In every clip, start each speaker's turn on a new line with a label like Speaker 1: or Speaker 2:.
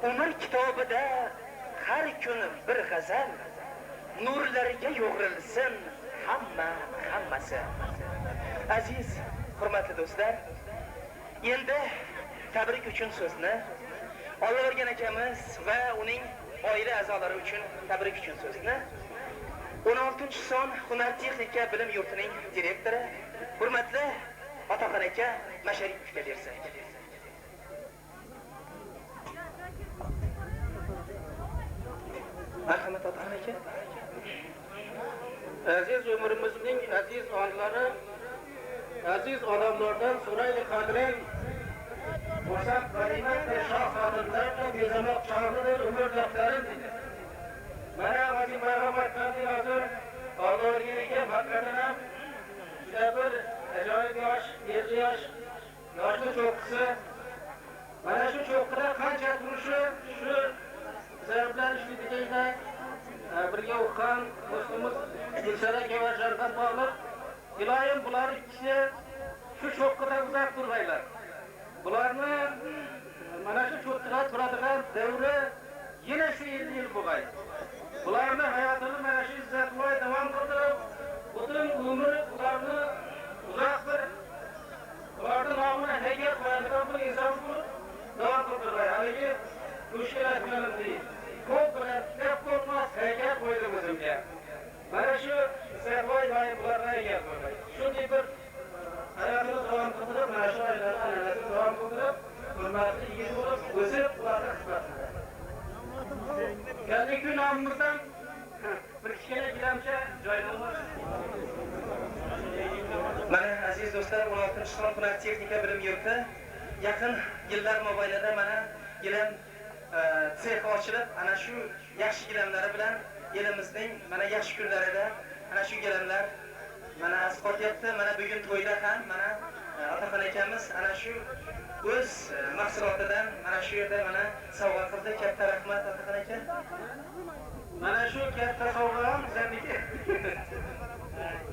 Speaker 1: Umr kitobida har kun bir g'azal, nurlarga yo'g'rilsin hammasi. Aziz, hurmatli do'stlar, endi tabrik uchun so'zni Ollovergan akamiz va uning oila a'zolari uchun tabrik uchun so'zni 16-son Hunar-texnika bilim yurtining direktori hurmatli Otaxon aka Masharipovga bersak. Marhamat Otaxon aka.
Speaker 2: Aziz umrimizning aziz onlari, aziz odamlardan so'raylik qadrin. Qo'shaq g'animat va shoh xotinlarga bezamoq chog'idir umr daftarim dedi. Mana Vazi Marhamat Qandiy hozir Olloverganiga haqiqatan juda bir ajoyib yosh, erli yoshli cho'qqisi. Mana shu cho'qqida qancha turishi, shu bizlar bilan ishlaydiganda birga o'qigan do'stimiz Gulsara va Sharqat bog'liq. Iloyim bular ikkisi shu cho'qqida uzoq turmaylar. Bularni mana shu cho'qqida turadigan davri yine shu 50 yil bo'lgan. Bularni hayotini mana shu izzatvoy davom qildirib, butun umri ularni uzoq bir ularning nomini haykal qo'yadigan bir inson bo'lib davom qildirgan. Haligi mushkil aytganimdek, ko'p bilan gap qo'ymas haykal qo'ydim o'zimga. Mana shu izzatvoy doim bularni haykal qo'ygan. Shunday bir hayotini davom qildirib, mana shu oilalarni davom qildirib, hurmatli yigit bo'lib, o'zi ularga xizmat qildi. Keldik nomimizdan bir kichkina gilamcha joylanmoq.
Speaker 1: aziz do'stlar, 16-son Hunar texnika bilim yurti yaqin yillar mobaynida mana gilam sex ochilib, ana shu yaxshi gilamlari bilan elimizning mana yaxshi kunlarida ana shu gilamlar mana asqotyapti. Mana bugun to'yda ham mana Otaxon akamiz ana shu o'z mahsulotidan mana shu yerda mana sovg'a qildi. Katta rahmat Otaxon aka. Mana shu katta sovg'a ham bizlarniki.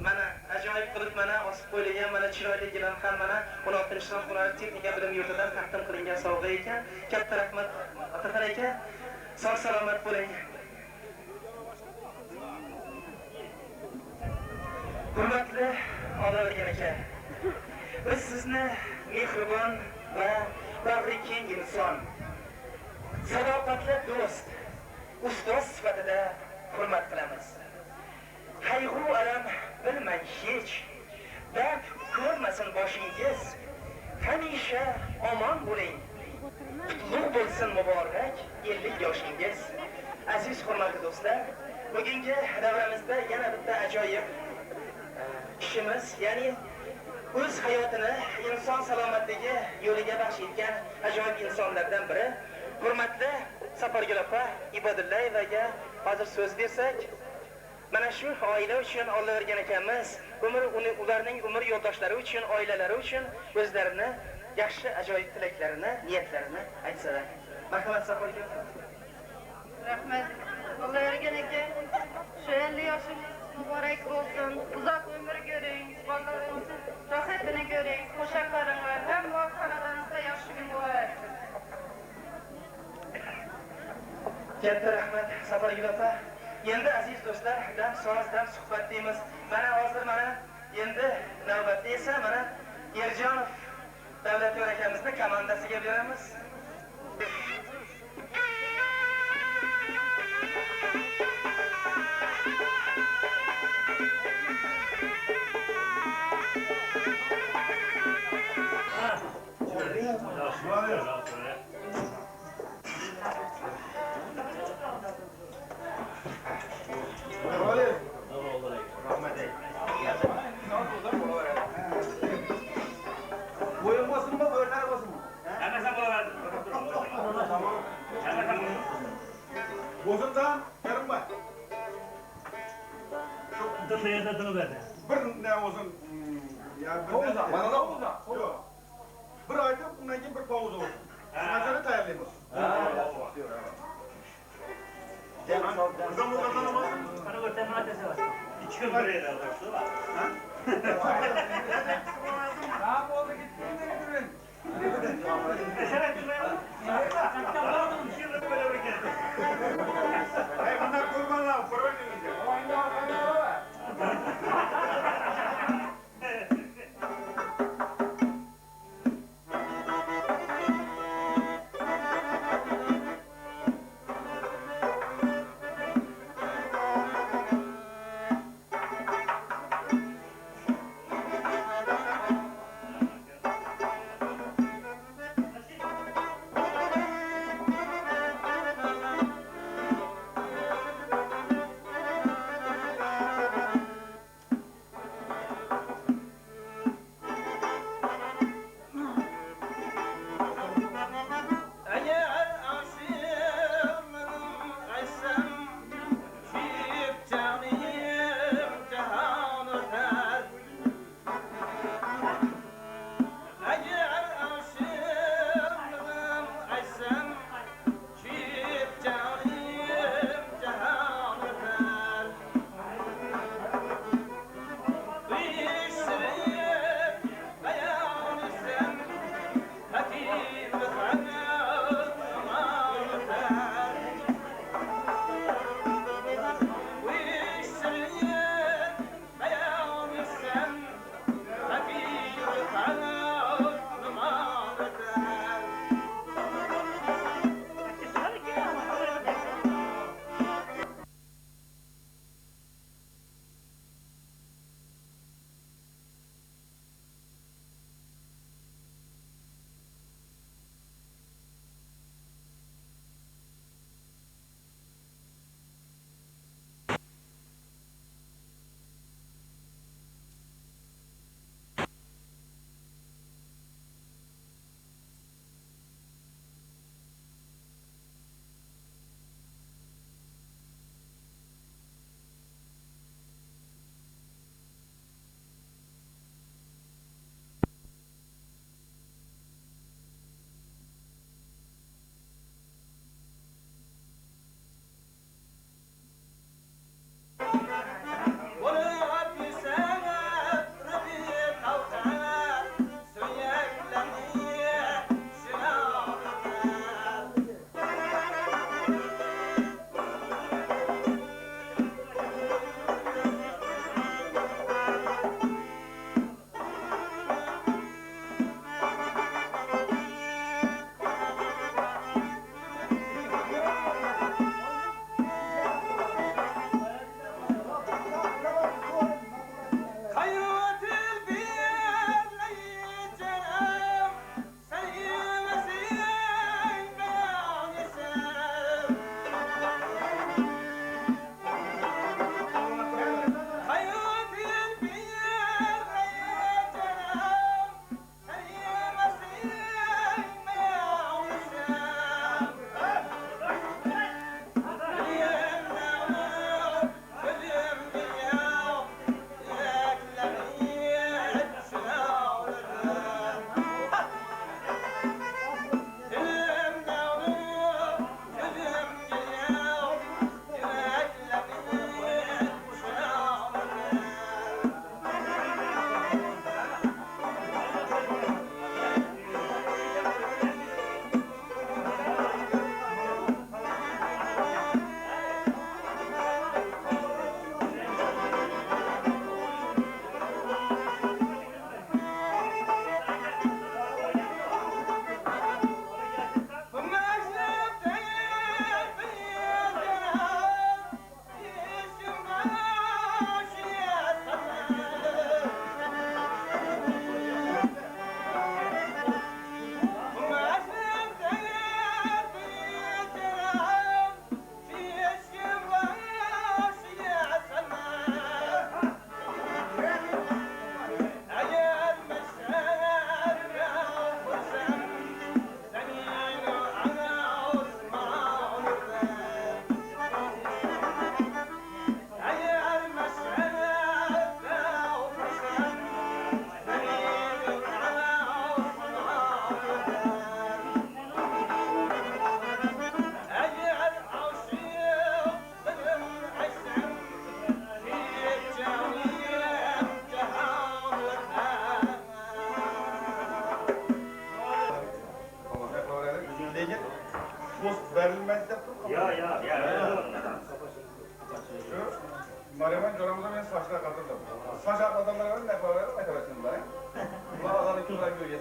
Speaker 1: Mana ajoyib qilib mana osib qo'yilgan mana chiroyli gilam ham mana 16-son Hunar texnika bilim yurtidan taqdim qilingan sovg'a ekan. Katta rahmat Otaxon aka. Sog' salomat bo'ling. Hurmatli Otaxon aka. Biz sizni mehribon va bag'rikeng inson, sadoqatli do'st, ustoz sifatida hurmat qilamiz. Qayg'u alam bilmang hech, dard ko'rmasin boshingiz. Hamisha omon bo'ling. Qutlug' bo'lsin muborak 50 yoshingiz. Aziz hurmatli do'stlar, bugungi davramizda yana bitta ajoyib kishimiz, ya'ni o'z hayotini inson salomatligi yo'liga baxsh etgan ajoyib insonlardan biri hurmatli Safargul opa Ibodullayevaga hozir so'z bersak, mana shu oila uchun Alloh bergan ekanmiz, ularning umr yo'ldoshlari uchun, oilalari uchun o'zlarini yaxshi ajoyib tilaklarini, niyatlarini aytsalar. Marhamat Safargul.
Speaker 3: Rahmat. Alloh bergan ekan. Shu 50 yoshingiz muborak bo'lsin. Uzoq umr ko'ring, bolalaringizni rohatini ko'ring, qo'shaqlaringlar ham xonadoningizda yaxshi kun bo'lsin.
Speaker 1: Katta rahmat Safargul opa. Endi aziz do'stlar, dam so'z dam suhbat deymiz. Mana hozir mana endi navbatda esa mana Erjonov Davlatyor akamizni komandasiga beramiz.
Speaker 4: Bozundan yarım var.
Speaker 5: Dın da dını verdi.
Speaker 4: Bir ne olsun? Yani bir ne? Bana da olsun. Yok. Bir ayda bundan gibi bir pauza olsun. Mesela tayarlayımız. Kızım buradan alamazsın.
Speaker 5: Bana gösterme adresi var. 2 gün buraya da var.
Speaker 4: Tamam oldu gittin de getirin.
Speaker 5: Mesela durmayalım.
Speaker 4: Hey bunlar kurbanlar. Kurban edince. O aynı arkadaşlar var.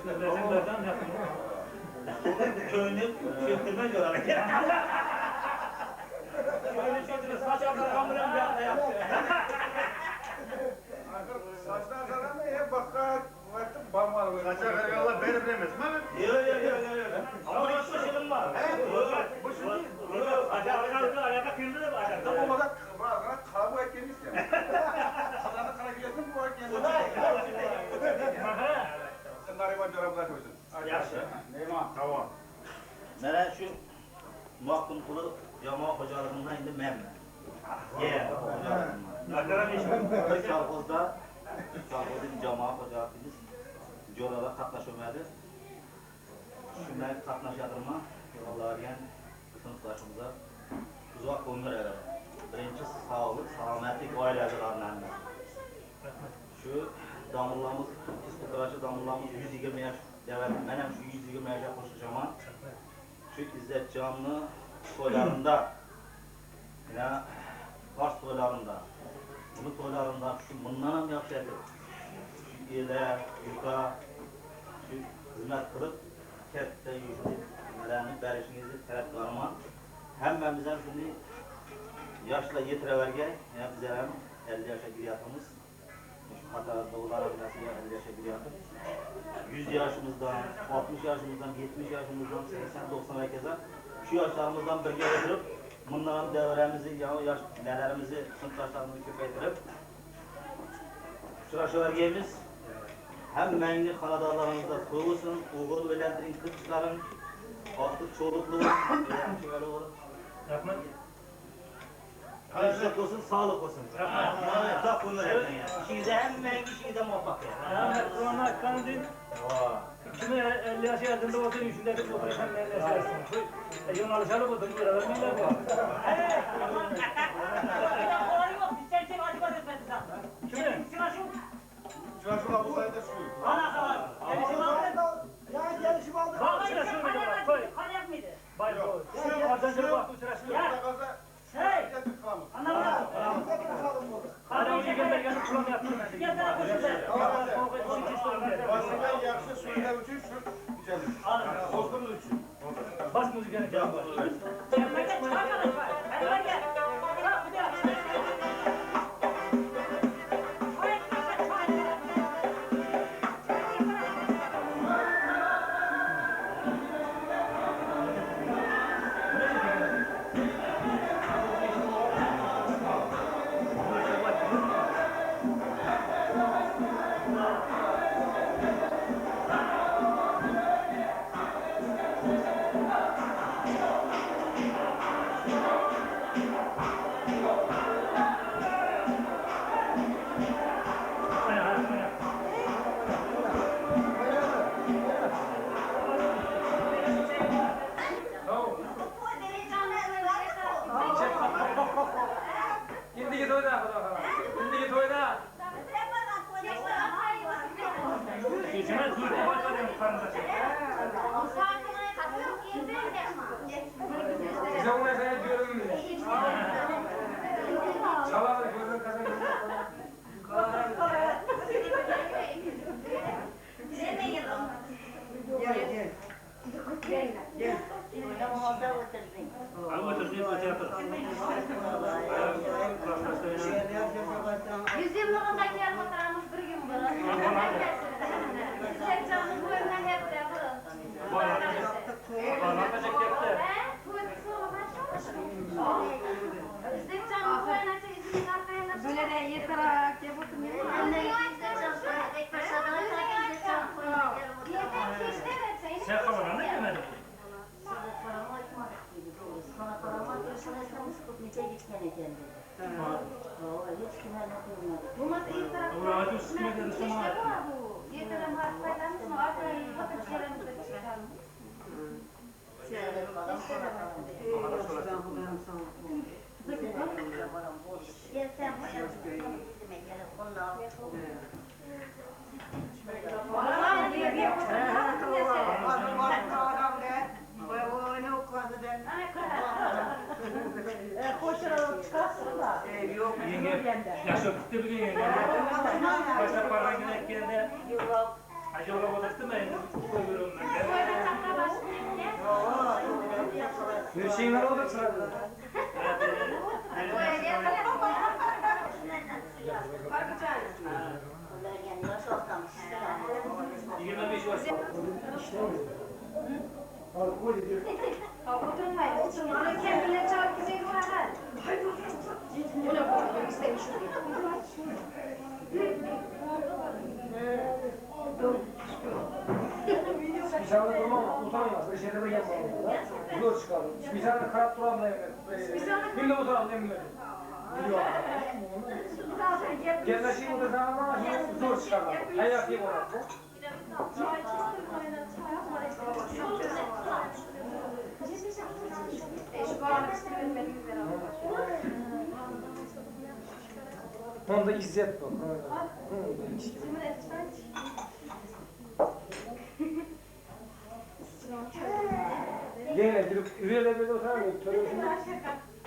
Speaker 5: Resim verden yapın.
Speaker 2: Köyünü çöktürmez yorar.
Speaker 5: Şöyle çöktürün, saç altına kamuran bir anda yaptı.
Speaker 4: Saçtan sana mı? Hep bakar. Vaktim parmağı.
Speaker 6: Kaça veriyorlar beni bilemez mi?
Speaker 2: Yok. Ama hiç başarım var.
Speaker 4: Bu şimdi.
Speaker 5: Acaba ayaka kırdı da var.
Speaker 4: Tam olmadan kalabalık eklemiş ya. Sana kara giresin bu vakit yesin. Sen gariban çoraplar koysun.
Speaker 5: Yaxşı.
Speaker 4: Neyman? Tamam.
Speaker 2: Mana şu muhakkım kulu jamoa xo'jaligidan endi menman.
Speaker 5: Nakaran işim.
Speaker 2: Biz kolxozda jamoa xo'jaligimiz jo'rada qatnashmadi. Shunday qatnashadimi? Yo'llagan sinfdoshimizga uzoq umr eradi. Birinchi sog'lik, salomatlik oilalardan. Shu domlalarimiz, istiqrochi domlalarimiz 120 yosh devam. Men ham shu 120 yoshga qo'shilshaman. Shu İzzetcanlı toylarında, yine Fars toylarında, bunu toylarında şu bundan hem yapacaktık. Şu ile, yuka, şu hizmet kılıp, kette yüzü, nelerinin berişinizi taraftarıma. Hemen bize şunu yaşla yetireverge, yani bize hem 50 yaşa giriyatımız. Şu Katar'da olar abilesiyle 50 yaşa giriyatım. 100 yaşımızdan, 60 yaşımızdan, 70 yaşımızdan, 80-90 herkese şu yaşlarımızdan birge getirip bunların devremizi, yaş nelerimizi, sınıftaşlarımızı köpeytirip şuraşıvergeyimiz hem menli kanadalarımızda soğusun, oğul ölendirin kız çıkarın, artık çoluklu olsun, öyle olur.
Speaker 5: Rahmet.
Speaker 2: Karışık olsun, sağlık olsun. Uzak bunlar hepten ya. İşinize hem mengi, işinize muvaffak ya.
Speaker 5: Rahmet. Kur'an'ı açkanı din. Kimi 50 yaşı ardında olsun, üçündeki oturuşan 50 yaşı arasın. Yolun alışalı buldum, buralar millet bu. Kimi?
Speaker 4: Şurası bu sayede şu.
Speaker 5: Bak, şurası mıydı bak, koy. Bay koy. Şu arzancılık vakti şurası mıydı? Hadi o yüzden belgenin kullanı yaptım ben.
Speaker 4: Başından yakşı suyla üçün şu güzeldir. Bozgunuz üçün.
Speaker 5: Bas müziğini çalma. Geçene duyduğu başladım karnına çekti.
Speaker 7: Bize ona sen diyorum. Çalar gözün kazanıyor.
Speaker 5: Ama oturduğu koça yapalım.
Speaker 3: Yüzyıllığındaki yarmakalarımız bir gün bulur. İzzetcan'ın bu önüne hep de
Speaker 5: Bu anlamda çekecekti.
Speaker 3: İzzetcan'ın bu önüne izin arkaya böyle de yetarak yapıp
Speaker 5: Sen kafadan ne demedin?
Speaker 3: Bu nasıl iyi tarafı? İşte var bu. Yeterim hastaylarımız mı? Arkaya bakıp yerimize çıkarmış.
Speaker 5: Yenge, yaşa bitti bir gün yenge. Başta paran geldi. Aşağıda oturttum ben. Koyuyorum ben.
Speaker 7: Bir şeyler olur sırada.
Speaker 5: Yirmi beş var.
Speaker 3: Oturmayın, oturmayın. Kendileri çağır güzel var. Haydi otur. Bu ne bu? İstemiş
Speaker 7: Bir tane durmam, utanmaz. Bir şeyler de yapmam. Zor çıkardım. Bir tane kırap duram da yemedim. Bir de oturam demiyorum. Biliyorum. Gençleşeyim o da zaman ama zor çıkardım. Hayat iyi olarak bu. Onda izzet bu. Yine bir üyeyle bir oturan yok.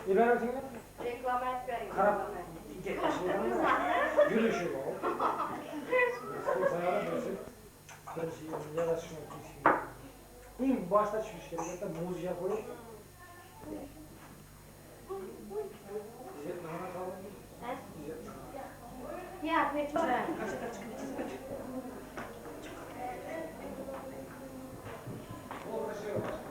Speaker 7: İbrahim Single.
Speaker 3: Reklam etmeyin.
Speaker 7: Karap. Yürüyüşü o. Ben şey yaraşım. Bu başta çıkmış gerekten muz yapıyor. İzzet nana kalın.
Speaker 3: Ya, ne çok.
Speaker 7: Orada şey var.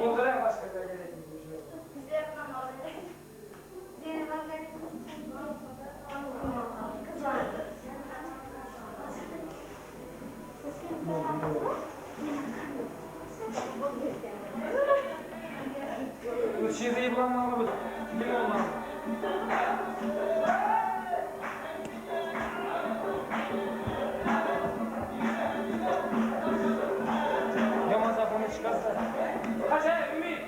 Speaker 7: Orada başka bir yere bu çizgiyi bulanmalı bu. Kim olmalı? Yaman zafanı çıkarsa. Kaç ay Ümit?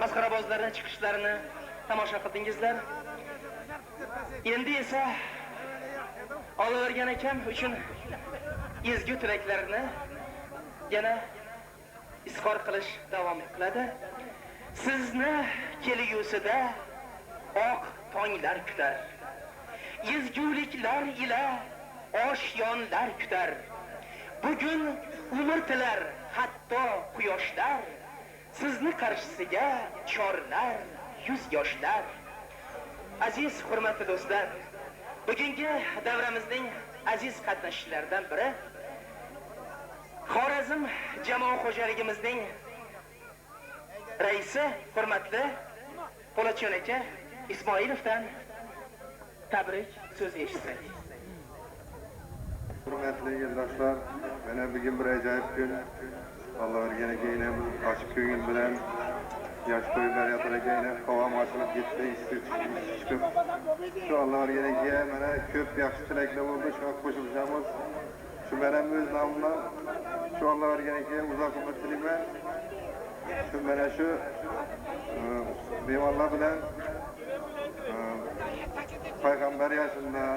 Speaker 1: masxarabozlarning chiqishlarini tomosha qildingizlar. Endi esa Olavergan akam uchun ezgu tilaklarni yana izhor qilish davom qiladi. Sizni kelgusida oq tonglar kutar. Ezguliklar ila oshiyonlar kutar. Bugun umr tilar hatto quyoshlar. Sizni qarshisiga chorlar, yuz yoshlar. Aziz hurmatli do'stlar, bugungi davramizning aziz qatnashchilaridan biri Xorazm jamoa xo'jaligimizning raisi hurmatli Po'latjon aka Ismoilovdan tabrik so'zi eshitsak.
Speaker 8: Hurmatli yurtdoshlar, mana bugun bir ajoyib kun. Alloh o'rganiga yana ochiq ko'ngil bilan yosh to'ylar yatiragayna qavam ochilib ketdi, chiqib shu Alloh o'rganiga mana ko'p yaxshi tilaklar bo'ldi, shunga qo'shilishamiz. Shu mana o'z nomimdan shu Alloh o'rganiga uzoq umr tilayman. Shu mana shu bemorlar bilan payg'ambar yoshida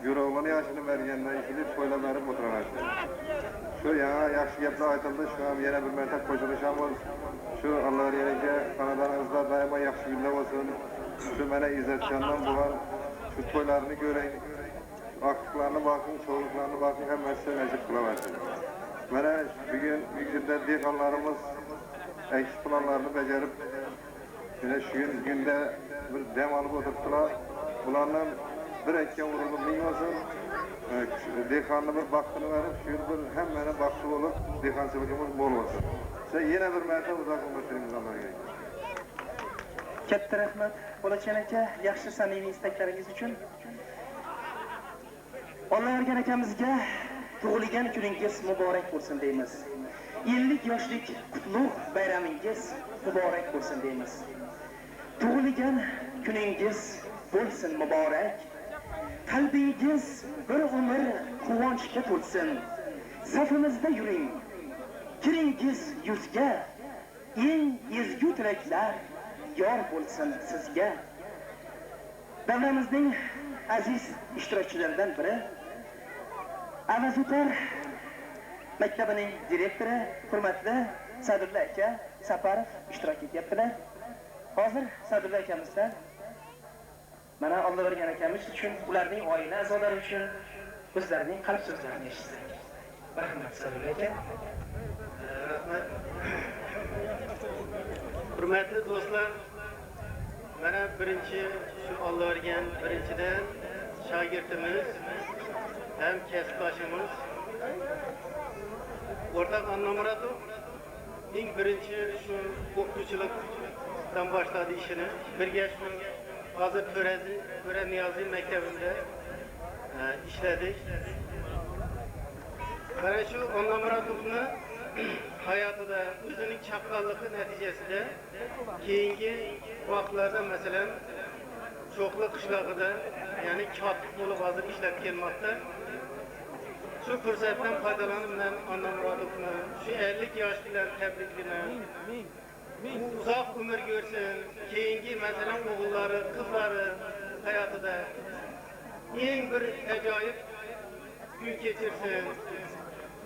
Speaker 8: Yurog'ini yoshini bergandan ishilib to'ylab berib o'tiraman. Shu yaxshi gaplar aytildi, shu ham yana bir marta qo'shilishamiz. Shu Alloh yeriga xonadoningizda doimo yaxshi kunlar bo'lsin. Shu mana izzatjondan bo'lgan shu to'ylarni ko'ring. Vaqtlarni boqing, cho'g'liqlarni boqing, hammasi nasib qilaversin. Mana bugun yigitda dehqonlarimiz ekish planlarini bajarib, mana shu kunda bir dam olib o'tiribdilar. Ularning bir aytgan o'rni ming bo'lsin. Dehqonni bir baxtini verib, shu bir hammani baxtli bo'lib, dehqonchiligimiz mo'l bo'lsin. Siz yana bir marta uzoq umr tilaymiz Allohga.
Speaker 1: Katta rahmat Po'latjon aka, yaxshi samimiy istaklaringiz uchun. Olavergan akamizga tug'ilgan kuningiz muborak bo'lsin deymiz. 50 yoshlik qutlug' bayramingiz muborak bo'lsin deymiz. Tug'ilgan kuningiz bo'lsin muborak. Qalbingiz bir umr quvonchga to'lsin. Safimizda yuring. Kiringiz yuzga. Eng ezgu tilaklar yor bo'lsin sizga. Davramizning aziz ishtirokchilaridan biri Avazutar maktabining direktori hurmatli Sadulla aka Saparov ishtirok etyaptilar. Hozir Sadulla akamizdan mana Alloh bergan akamiz uchun, ularning oila a'zolari uchun o'zlarining qalb so'zlarini eshitsak. Rahmat Sadulla aka.
Speaker 2: Rahmat. Hurmatli do'stlar, mana birinchi shu Alloh bergan birinchidan shogirdimiz ham kasbdoshimiz o'rtoq Annomuratov eng birinchi shu o'qituvchilikdan boshladi ishini. Birga shu hozir To'ra Niyoziy maktabida ishladik. Mana shu Annomuratovni hayotida o'zining chaqqonligi natijasida keyingi vaqtlarda masalan Cho'qli qishlog'ida, ya'ni kotib bo'lib hozir ishlab kelmoqda. Shu fursatdan foydalanib men Annomurodovni shu 50 yosh bilan tabriklayman. Uzoq umr ko'rsin, keyingi masalan o'g'illari, qizlari hayotida eng bir ajoyib kun kechirsin.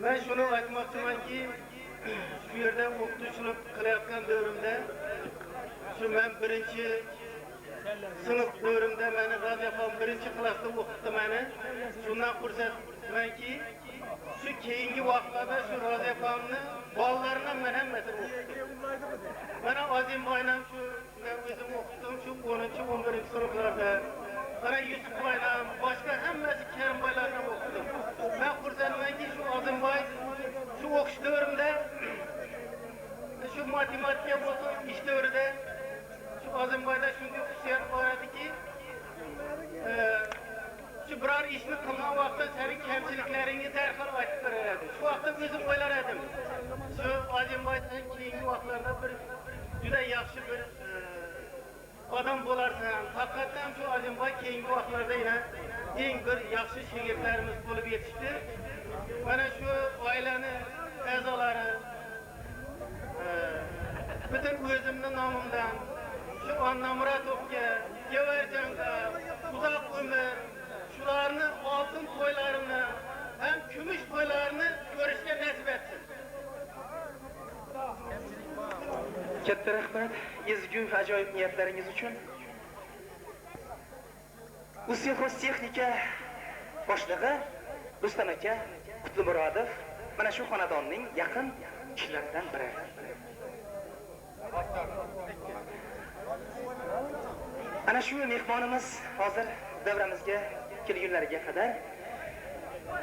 Speaker 2: Men shuni aytmoqchimanki, shu yerda o'qituvchilik qilayotgan davrimda shu men birinchi sinf davrimda meni Razafon birinchi klassda o'qitdi meni. Shundan xursandmanki, shu keyingi vaqtlarda shu Razafonni bolalarini men hammasi o'qitdim. Mana Azimboyam shu men o'zim o'qitdim shu 10-11-sinflarda. Mana Yusufboyam, boshqa hammasi Karimboylarni o'qitdim. Men xursandmanki, shu Azimboy shu o'qish davrimda shu matematika bo'lsin, ish davrida shu Azimboyda shunday xususiyat bor ediki, shu biror ishni qilgan vaqtda sening kamchiliklaringni darhol aytib beradi. Shu vaqtda o'zim o'ylar edim. Shu Azimboydan keyingi vaqtlarda bir juda yaxshi bir odam bo'larsan. Haqiqatan shu Azimboy keyingi vaqtlarda yana eng bir yaxshi shogirdlarimiz bo'lib yetishdi. Mana shu oilani a'zolari bütün özümün namımdan şu Anna Muratovga, Gevercan'a uzak ömür, şularını altın toylarını hem gümüş toylarını görüşke nasip etsin.
Speaker 1: Katta rahmat ezgu ajoyib niyatlaringiz uchun. Usyexos texnika boshlig'i Rustam aka Qutlumurodov mana shu xonadonning yaqin kishilaridan biri. Ana shu mehmonimiz hozir davramizga kelgunlariga qadar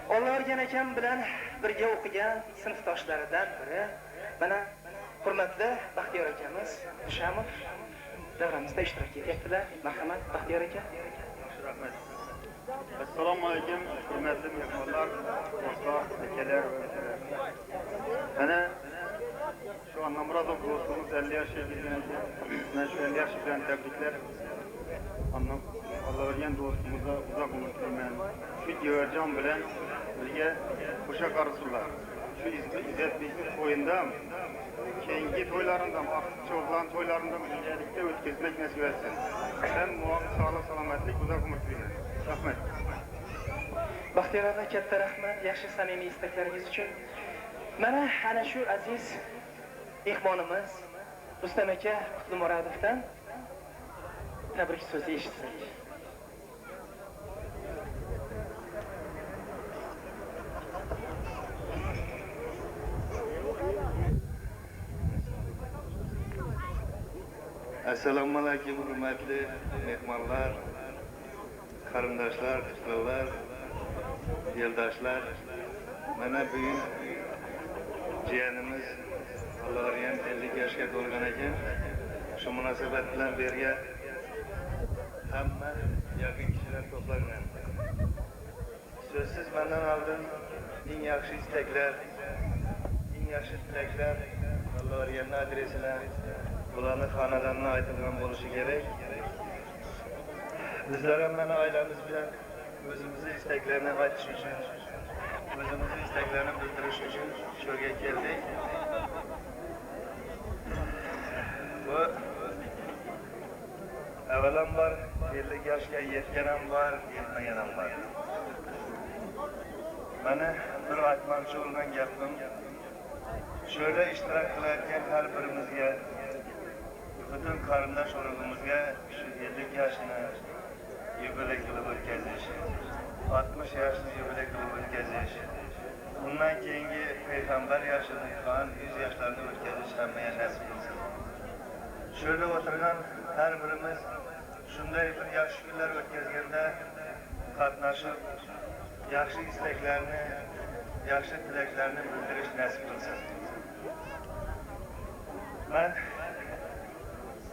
Speaker 1: Alloh o'rgan akam bilan birga o'qigan sinfdoshlaridan biri. Mana hurmatli Baxtiyor akamiz Shamov davramizda ishtirok etyaptilar. Marhamat Baxtiyor aka.
Speaker 6: Rahmat. Assalomu alaykum, hurmatli mehmonlar, do'stlar, akalar va ukalar. Mana şu Anna Muradov dostumuz 50 yaş evliliğine, ben şu 50 yaş bilen tebrikler. Allah vergen dostumuza uzak umut dilemen. Şu Gevercan bilen birge kuşak arasılar. Şu İzzet Bey'in toyunda, keyingi toylarından, aktıkça olan toylarından birlikte ötkezmek nasip etsin. Hem muhakkak sağlık, salametlik, uzak umut dilemen. Rahmet.
Speaker 1: Baxtiyor aka, katta rahmat yaxshi samimiy istaklaringiz uchun. Mana ana shu aziz mehmonimiz Rustam aka Qutlumurodovdan tabrik so'zi eshitsak.
Speaker 8: Assalomu alaykum hurmatli mehmonlar, qarindoshlar, qishloqlar, yo'ldoshlar. Mana bugun jiyanimiz Alloh'ın 50 yoshga to'lgan ekan. Shu munosabat bilan berga hamma yaqin kishilar to'plangan. So'zsiz mendan oldin eng yaxshi istaklar, eng yaxshi tilaklar Alloh'ın adresine bularni xonadonga aytilgan bo'lishi kerak. Bizlar ham mana oilamiz bilan o'zimizni istaklarni aytish uchun, o'zimizni istaklarni bildirish uchun shu yerga keldik. Bu avvalambor 50 yoshga yetgan ham bor, yetmagan ham bor. Mana bir aytmoqchi bo'lgan gapim, şöyle ishtirok qilayotgan har birimizga, bütün qarindosh urug'imizga shu 50 yoshni yubiley qilib o'tkazish, 60 yoshni yubiley qilib o'tkazish, bundan keyingi payg'ambar yoshini, 100 yoshlarni o'tkazish hammaga nasib bo'lsin. Şöyle o'tirgan har birimiz shunday bir yaxshi kunlar o'tkazganda qatnashib, yaxshi istaklarni, yaxshi tilaklarni bildirish nasib bo'lsin. Ben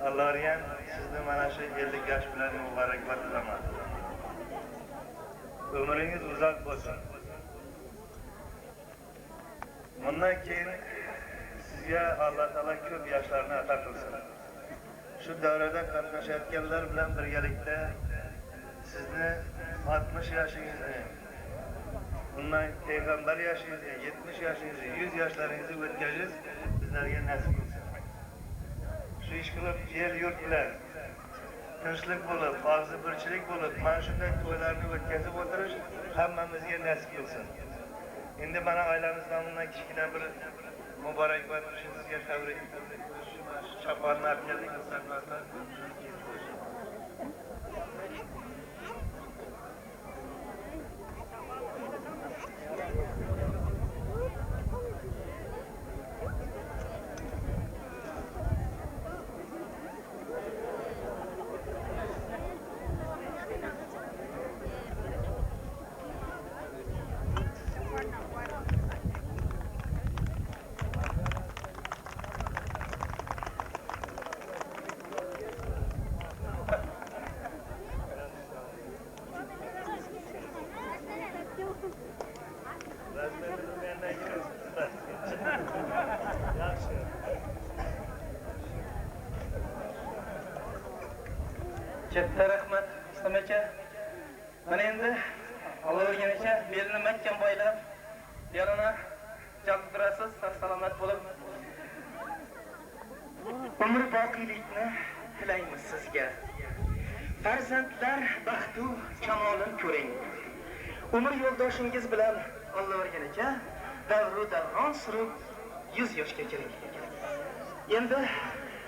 Speaker 8: Allah'ın sizni mana shu 50 yosh bilan muborakbod qilaman. Ömrünüz uzak bo'lsin. Bundan keyin sizga Alloh taolo ko'p yoshlarni ato qilsin. Shu davrada qatnashayotganlar bilan birgalikda sizni 60 yoshingizni, bundan payg'ambar yoshingizni, 70 yoshingizni, 100 yoshlaringizni o'tkazish bizlarga nasib bo'lsin. Shu ish qilib el yurt bilan tinchlik bo'lib, og'zi birchilik bo'lib, mana shunday to'ylarni o'tkazib o'tirish hammamizga nasib bo'lsin. Endi mana oilamiz nomidan kichkina bir muborakbod sizga tabrik chaponni aytganlik qilsanlar.
Speaker 1: Katta rahmat Rustam aka. Mana endi Alloh o'rgan aka belini mahkam boylab, yana jalb turasiz, sog' salomat bo'lib. umr boqiylikni tilaymiz sizga. Farzandlar baxtu kamolini ko'ring. Umr yo'ldoshingiz bilan Alloh o'rgan aka, davru davron surib 100 yoshga kiring. Endi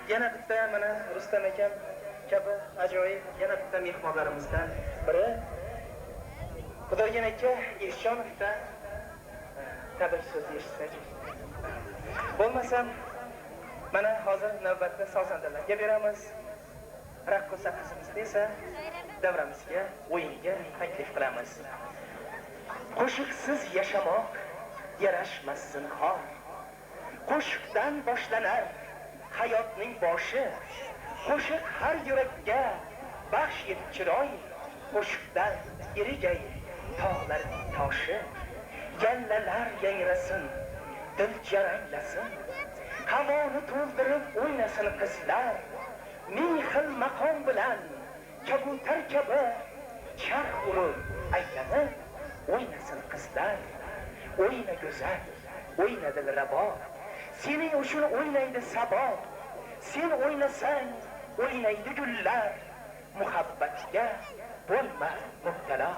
Speaker 1: yana bitta mana Rustam akam kabi ajoyib yana bitta mehmonlarimizdan biri Xudoorgan aka Eshjonovdan tabrik so'z eshitsak. Bo'lmasam mana hozir navbatni sozandalarga beramiz. Raqqosa qizimizni esa davramizga, o'yinga taklif qilamiz. Qo'shiqsiz yashamoq yarashmas zinhor. Qo'shiqdan boshlanar hayotning boshi. Qo'shiq har yurakka baxsh et chiroy. Qo'shiqdan erigay tog'larning toshi. Gallalar yangrasin, dil jaranglasin. Hamoni to'ldirib o'ynasin qizlar. Ming xil maqom bilan kabutar kabi charx urib aylanib o'ynasin qizlar. O'yna go'zal, o'yna dilrabo. Sening uchun o'ynaydi sabo. Sen o'ynasang o'ynaydi gullar. Muhabbatga bo'lma mubtalo.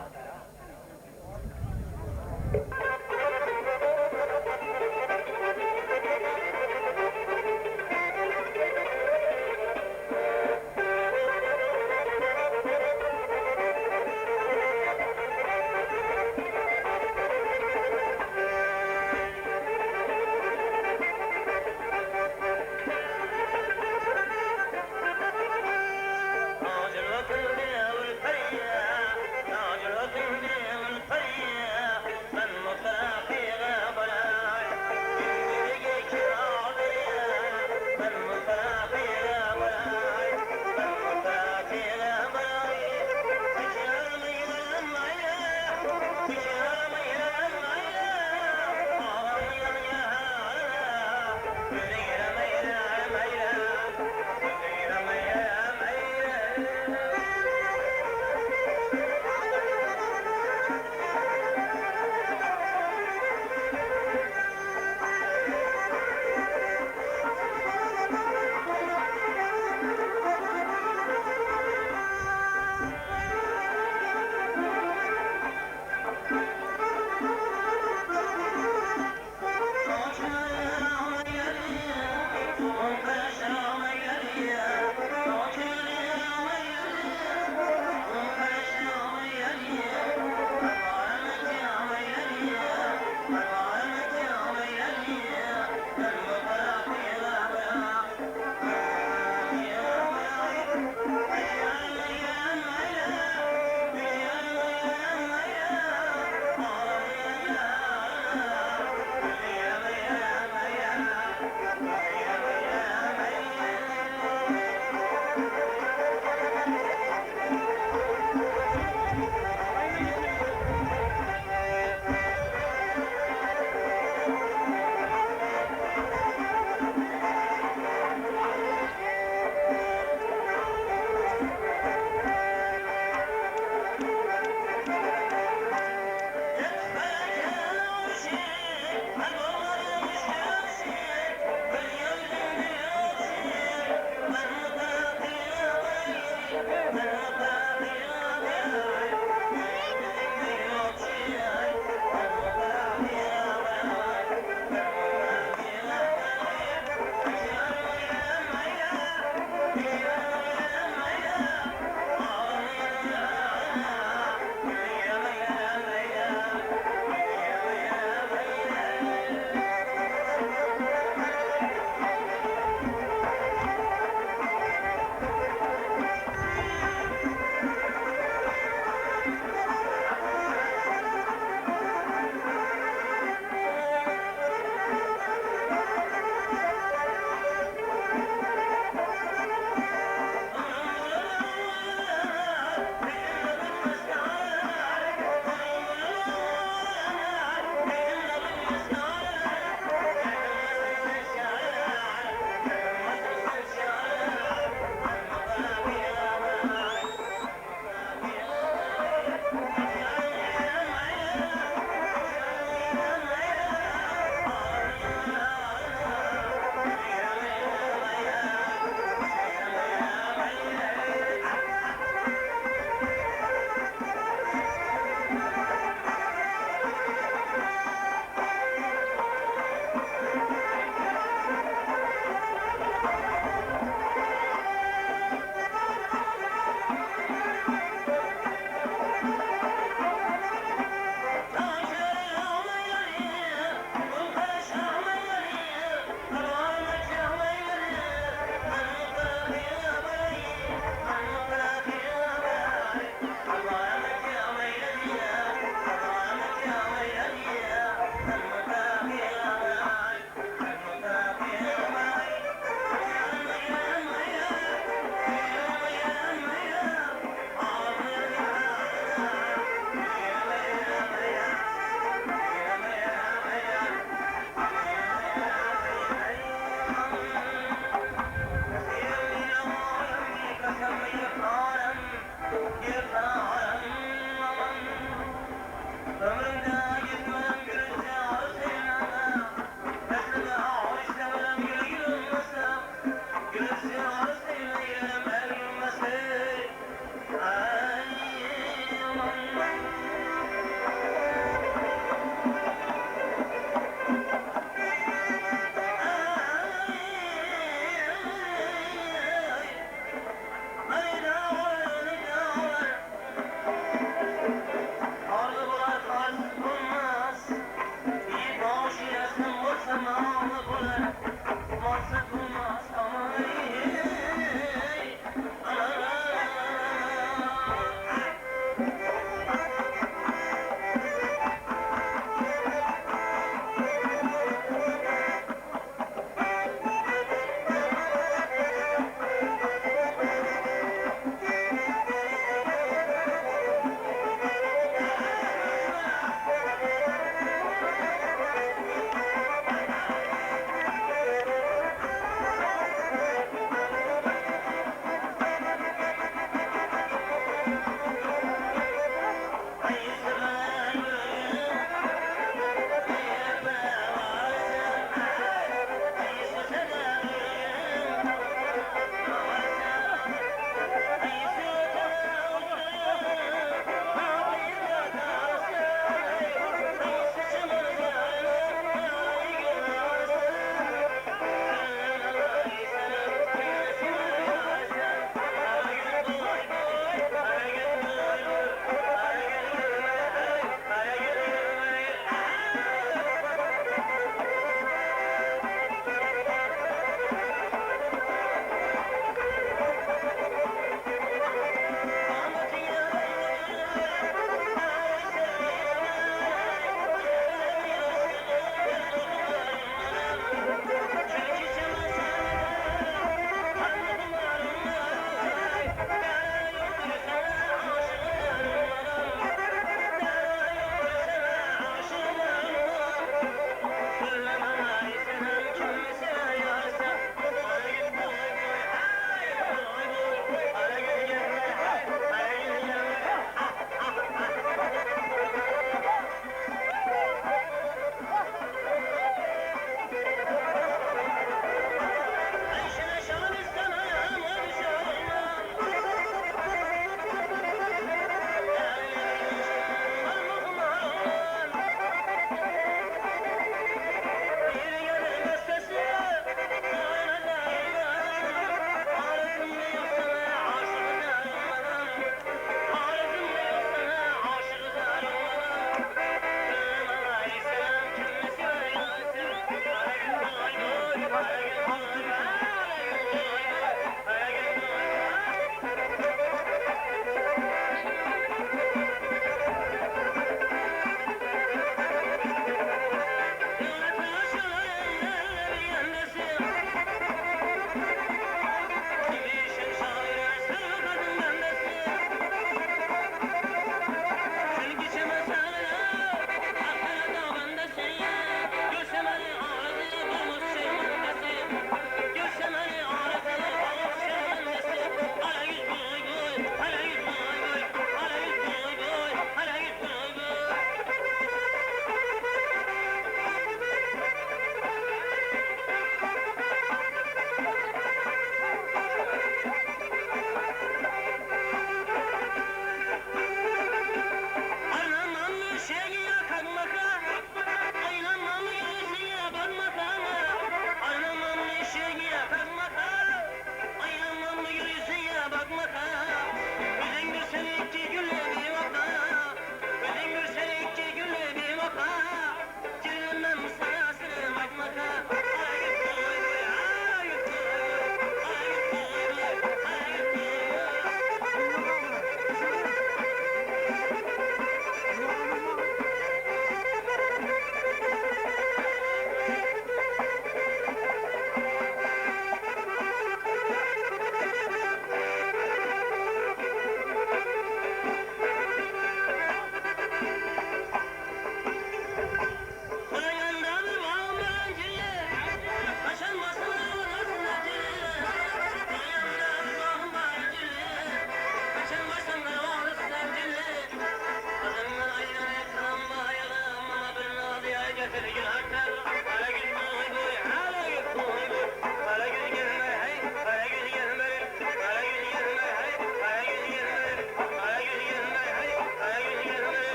Speaker 9: Nacil otur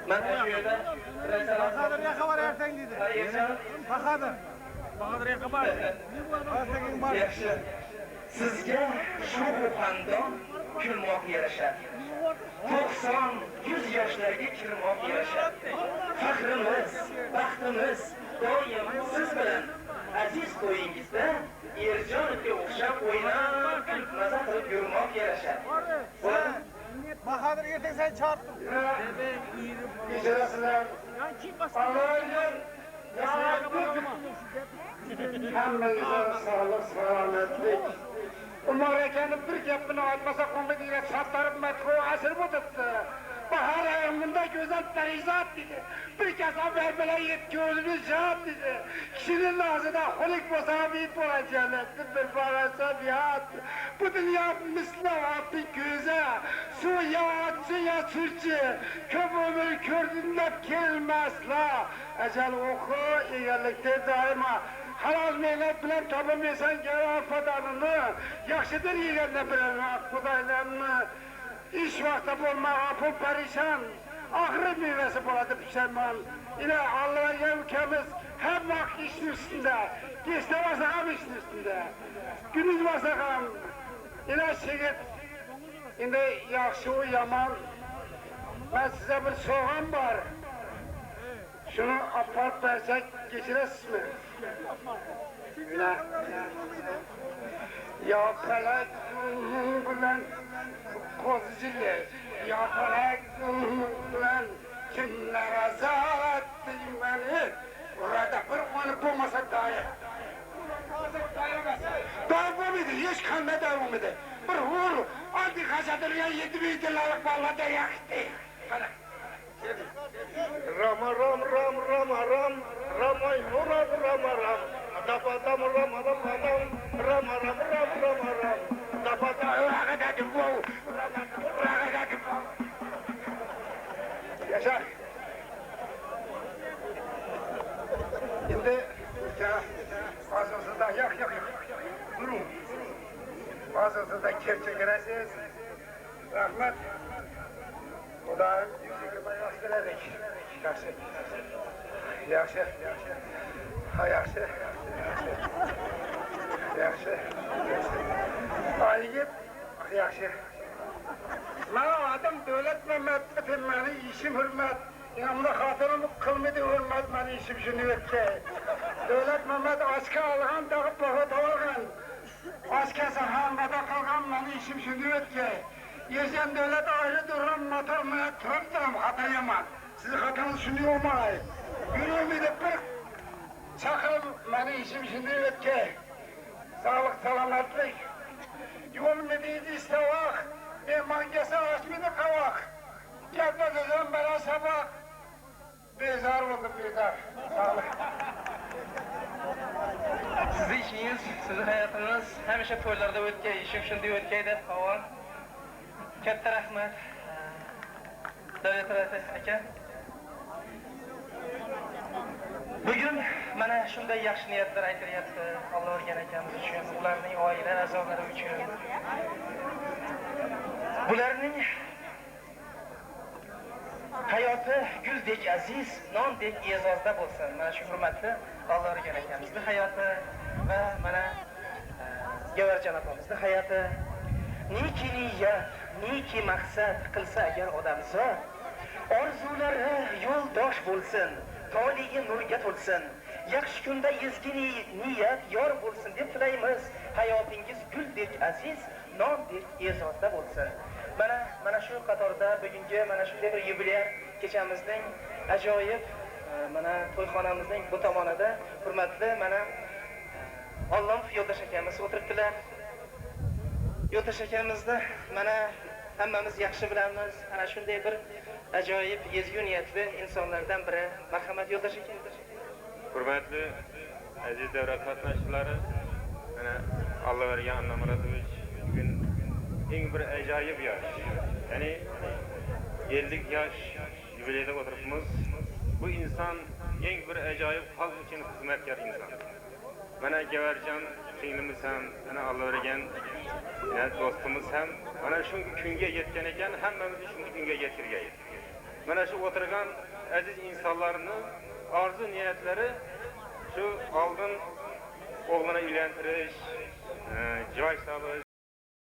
Speaker 1: Mana shu yerda
Speaker 4: Bahadır yaka var erten dedi. Bahadır yaka var. Ertekin var.
Speaker 1: Yaxshi. Sizga shu xandon kulmoq yarashadi. 90-100 yoshlarga kirmoq yarashadi. Faxrimiz, baxtimiz doim siz bilan aziz to'yingizda Erjonovga o'xshab o'ynab, kulib maza qilib yurmoq yarashadi.
Speaker 4: Bahadır erten sen çarptın.
Speaker 2: Kechirasizlar. Allohim hammangizga sog'lik, salomatlik. Umar akani bir gapini aytmasa qo'ng'idinglar sattarib matxo asrib o'tibdi. Bahar ayımında güzel perizat dedi. Bir kasablar bilan yetkizini jab dedi. Kişinin ağzına holik bo'lsa bit bo'lajak. Bir parasa biyat. Bu dünya mislavati göze. Suya sürçü. Köp ömür gördüm deb kelmaslar. Ajal oku egarlikda daima. Halal mehnat bilan topamaysan garov fodanini. Yaxshidir yeganda bilan Xudoylarni. İş vakti bo'lmagan pul perişan. Ahri meyvesi bo'ladi pişirman. Yine Allah'a ülkemiz hem vakt işin üstünde. Geçte varsa hem işin üstünde. Günüz varsa hem. Yine şehit. Yine yaxşı o yaman. Ben size bir soğan var. Şunu apart versek geçiresiniz mi? Yine. Ya felek bilen kozcili, ya felek bilen kimlere zarar beni. Orada bir onu bulmasak dahi. Devam edin, hiç kanla devam edin. Bir hur, aldı kaçadırıya 7.000 liralık vallahi da yaktı. Hadi.
Speaker 6: Rama ram ram rama ram ramay murad rama ram dapatam rama rama ram rama ram ram rama ram dapatam
Speaker 2: Urağa da bu, urağa da bu. Yaşar. Şimdi fazlasında yak. Durun. Fazlasında kepçe giresiz. Rahmet. O da yüksek bayağı giderek. Yaxşı. Ha yaxşı. Ayıp. Yaxşı. Mana adam devlet Mehmet'te meni işim hürmet. Yanımda hatırımı kılmadı hürmet meni işim şunu etti. Devlet Mehmet aşka alğan dağıp bağı doğalğan. Aşka sahanmada kılgan meni işim şunu etti. Yeşen devlet ayrı duran motormaya tümdüm hatayama. Sizi hatanız şunu olmayı. Yürüyümü de bir çakıl meni işim şunu etti. Sağlık, selametlik. Yol mediydi istavak. Mangesi açmıydı kavak. Gelmez özüm bana sabah. Bezar oldum bezar. Sağlık.
Speaker 1: Sizni ishingiz, sizni hayotiniz hamisha to'ylarda o'tgay, ishim shunday o'tgay deb qolgan. Katta rahmat. Davlat aka. Bugun mana shunday yaxshi niyatlar aytilyapti. Alloh o'rgan akamiz uchun, ularning oila a'zolari uchun. Bularning hayoti guldek aziz, nondek e'zozda bo'lsin. Mana shu hurmatli Alloh o'rgan akamizning hayoti va mana Gavarjon opamizning hayoti. Neki niyat, neki maqsad qilsa agar odamzod, orzulari yo'ldosh bo'lsin, toligi nurga to'lsin. Yaxshi kunda ezgi niyat yor bo'lsin deb tilaymiz. Hayotingiz guldek aziz, nondek e'zozda bo'lsin. Mana shu qatorda bugungi mana shunday bir yubiley kechamizning ajoyib mana to'yxonamizning bu tomonida hurmatli mana Alloh yo'ldosh akamiz o'tiribdilar. Yo'ldosh akamizni mana hammamiz yaxshi bilamiz. Ana shunday bir ajoyib ezgu niyatli insonlardan biri. Marhamat yo'ldosh aka.
Speaker 9: Hurmatli aziz davlat qatnashchilari, mana Alloh bergan Anna Muratovich bugun eng bir ajoyib yosh. Ya'ni 50 yosh yubileyda o'tiribmiz. Bu inson eng bir ajoyib xalq uchun xizmatkor inson. Mana Gevarjon singlimiz ham, mana Alloh bergan do'stimiz ham mana shu kunga yetgan ekan, hammamizni shu kunga yetkazgan. Mana shu o'tirgan aziz insonlarning orzu niyatlari shu oldin o'g'lini uylantirish, joy solish,